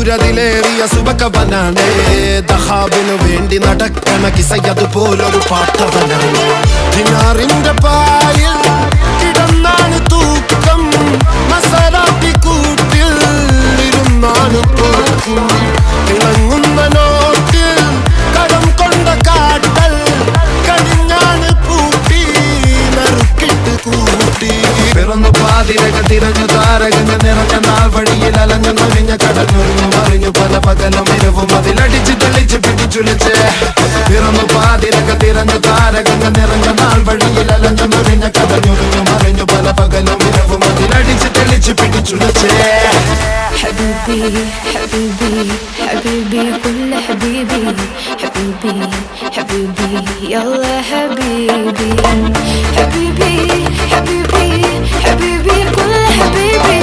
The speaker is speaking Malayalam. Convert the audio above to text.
സൂര്യതിലേറിയ സുബകവനാണ് ദഹാബിനു വേണ്ടി നടക്കണ കിസയതുപോലൊരു പാട്ടവനാണ് ദിനാറിന്റെ പായിൽ കിടന്നാണ് തൂക്കം മസറാത്തി കൂട്ടിൽ ഇരുന്നാണ് പോക്കും തിളങ്ങുന്ന നോട്ടിൽ കടം കൊണ്ട കാട്ടൽ കടിഞ്ഞാണ് പൂട്ടി നറുക്കിട്ട് കൂട്ടി പിറന്നു പാതിരക തിരഞ്ഞു താരകങ്ങൾ നിറഞ്ഞ നാൾ വഴിയിൽ അലഞ്ഞു നൊഴിഞ്ഞ കടഞ്ഞൊഴിഞ്ഞു മറിഞ്ഞു പല പകലും ഇരവും അതിലടിച്ച് തെളിച്ച് പിടിച്ചുലിച്ച് പിറന്നു പാതിരക തിരഞ്ഞു താരകങ്ങൾ നിറഞ്ഞ നാൾ വഴിയിൽ അലഞ്ഞു നൊഴിഞ്ഞ കടഞ്ഞൊഴിഞ്ഞു മറിഞ്ഞു പല പകലും ഇരവും അതിലടിച്ച് തെളിച്ച് പിടിച്ചുലിച്ച് حبيبي حبيبي حبيبي كل حبيبي حبيبي حبيبي يلا حبيبي حبيبي حبيبي حبيبي كل حبيبي